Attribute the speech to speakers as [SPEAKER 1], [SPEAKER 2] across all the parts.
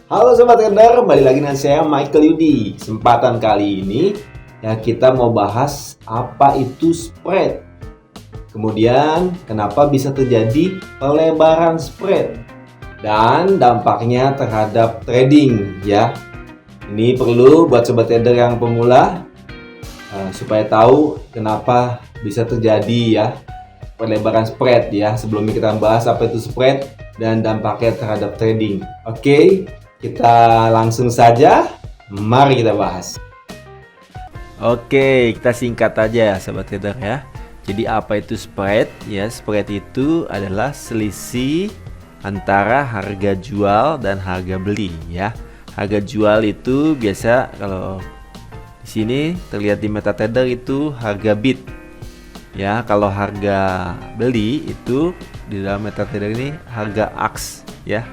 [SPEAKER 1] Halo Sobat Trader, kembali lagi dengan saya Michael Yudi. Kesempatan kali ini ya kita mau bahas apa itu spread. Kemudian kenapa bisa terjadi pelebaran spread dan dampaknya terhadap trading ya. Ini perlu buat Sobat Trader yang pemula supaya tahu kenapa bisa terjadi ya pelebaran spread ya. Sebelumnya kita bahas apa itu spread dan dampaknya terhadap trading. Oke. Kita langsung saja, mari kita bahas. Oke, kita singkat aja ya Sobat Trader ya. Jadi apa itu spread? Ya, spread itu adalah selisih antara harga jual dan harga beli ya. Harga jual itu biasa kalau di sini terlihat di MetaTrader itu harga bid. Ya, kalau harga beli itu di dalam MetaTrader ini harga AX ya.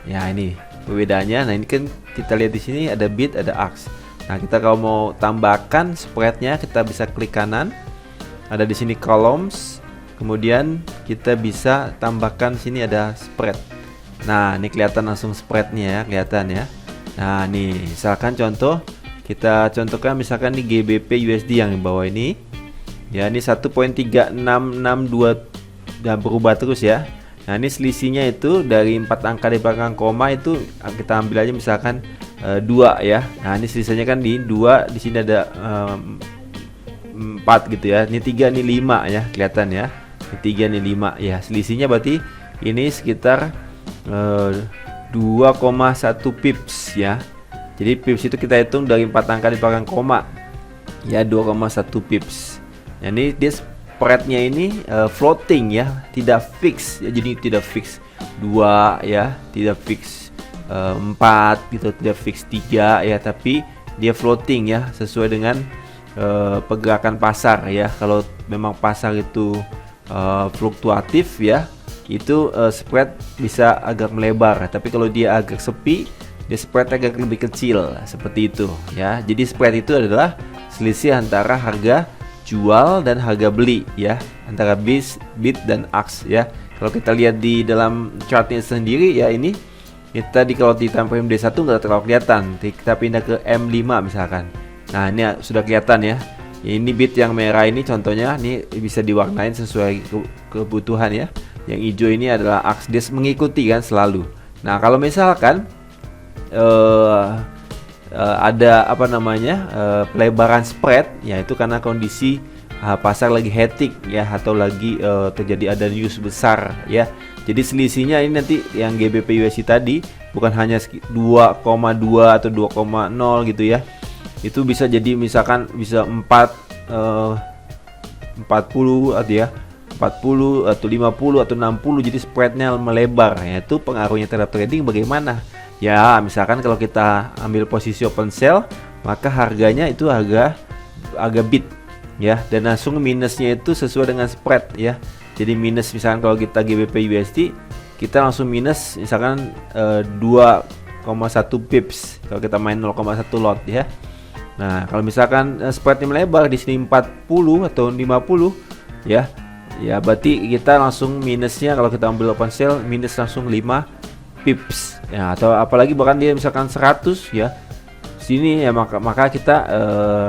[SPEAKER 1] Ya, ini perbedaannya. Nah, ini kan kita lihat di sini ada bid, ada ask. Nah, kita kalau mau tambahkan spreadnya, kita bisa klik kanan. Ada di sini columns. Kemudian kita bisa tambahkan sini ada spread. Nah, ini kelihatan langsung spreadnya ya, kelihatan ya. Nah, nih misalkan contoh, kita contohkan misalkan di GBP USD yang di bawah ini. Ya, ini 1.3662 dan berubah terus ya. Nah, ini selisihnya itu dari 4 angka di belakang koma itu kita ambil aja misalkan 2 ya. Nah, ini selisihnya kan di 2, di sini ada 4 gitu ya. Ini 3, ini 5 ya, kelihatan ya. Ini 3, ini 5 ya. Selisihnya berarti ini sekitar 2,1 pips ya. Jadi pips itu kita hitung dari 4 angka di belakang koma. Ya, 2,1 pips. Nah, ini dia spreadnya ini floating ya, tidak fix ya, jadi tidak fix 2 ya, tidak fix 4 gitu, tidak fix 3 ya, tapi dia floating ya, sesuai dengan pergerakan pasar ya. Kalau memang pasar itu fluktuatif ya, itu spread bisa agak melebar, tapi kalau dia agak sepi, dia spread agak lebih kecil seperti itu ya. Jadi spread itu adalah selisih antara harga jual dan harga beli ya, antara bid dan ask ya. Kalau kita lihat di dalam chartnya sendiri ya, ini kita kalau di time frame D1 nggak terlalu kelihatan. Kita pindah ke M5 misalkan. Nah, ini sudah kelihatan ya. Ini bid yang merah ini contohnya, ini bisa diwarnain sesuai kebutuhan ya. Yang hijau ini adalah ask, dia mengikuti kan selalu. Nah, kalau misalkan ada apa namanya pelebaran spread ya, itu karena kondisi pasar lagi hectic ya, atau lagi terjadi ada news besar ya. Jadi selisihnya ini nanti yang GBP USD tadi bukan hanya 2,2 atau 2,0 gitu ya. Itu bisa jadi misalkan bisa 40 atau ya 40 atau 50 atau 60, jadi spreadnya melebar ya. Itu pengaruhnya terhadap trading bagaimana? Ya, misalkan kalau kita ambil posisi open sell, maka harganya itu agak bid ya, dan langsung minusnya itu sesuai dengan spread ya. Jadi minus misalkan kalau kita GBP USD, kita langsung minus misalkan 2,1 pips kalau kita main 0,1 lot ya. Nah, kalau misalkan spreadnya melebar di sini 40 atau 50 ya, ya berarti kita langsung minusnya, kalau kita ambil open sell minus langsung 5 pips ya, atau apalagi bahkan dia misalkan 100 ya sini ya, maka kita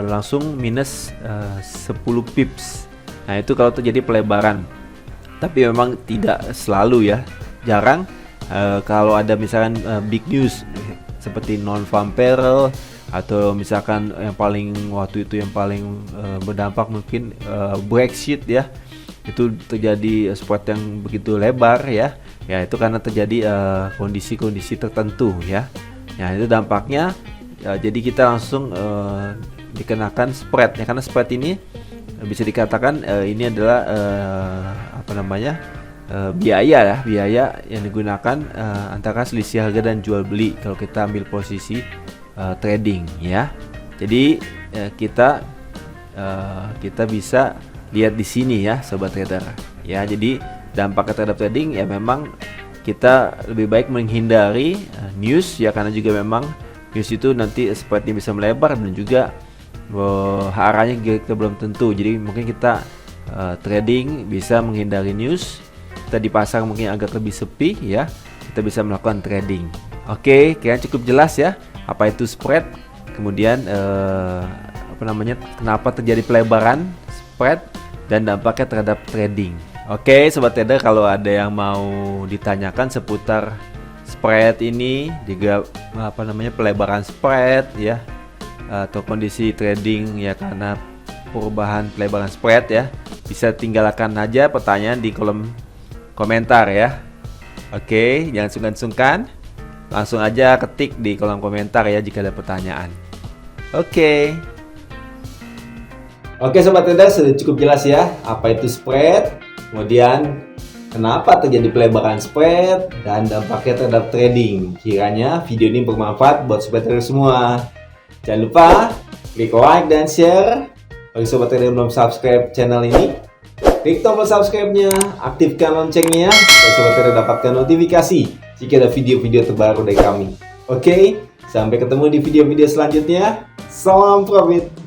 [SPEAKER 1] langsung minus 10 pips. Nah, itu kalau terjadi pelebaran, tapi memang tidak selalu ya, jarang. Kalau ada misalkan big news seperti non-farm payroll, atau misalkan yang paling waktu itu yang paling berdampak mungkin Brexit ya, itu terjadi spread yang begitu lebar ya. Ya, itu karena terjadi kondisi-kondisi tertentu ya. Ya, itu dampaknya jadi kita langsung dikenakan spread ya, karena spread ini bisa dikatakan ini adalah apa namanya biaya yang digunakan antara selisih harga dan jual beli kalau kita ambil posisi trading ya. Jadi kita bisa lihat di sini ya Sobat Trader ya. Jadi dampak terhadap trading ya, memang kita lebih baik menghindari news ya, karena juga memang news itu nanti spreadnya bisa melebar dan juga arahnya kita belum tentu. Jadi mungkin kita trading bisa menghindari news. Kita di pasar mungkin agak lebih sepi ya, kita bisa melakukan trading. Oke, kayaknya cukup jelas ya apa itu spread. Kemudian kenapa terjadi pelebaran spread dan dampaknya terhadap trading. Oke, sobat trader, kalau ada yang mau ditanyakan seputar spread ini, juga pelebaran spread ya, atau kondisi trading ya karena perubahan pelebaran spread ya, bisa tinggalkan aja pertanyaan di kolom komentar ya. Oke, jangan sungkan-sungkan, langsung aja ketik di kolom komentar ya jika ada pertanyaan. Oke, sobat trader, sudah cukup jelas ya apa itu spread, kemudian kenapa terjadi pelebaran spread dan dampaknya terhadap trading. Kiranya video ini bermanfaat buat sobat trader semua. Jangan lupa klik like dan share. Bagi sobat trader yang belum subscribe channel ini, klik tombol subscribe-nya, aktifkan loncengnya supaya sobat trader dapatkan notifikasi jika ada video-video terbaru dari kami. Oke, sampai ketemu di video-video selanjutnya. Salam profit.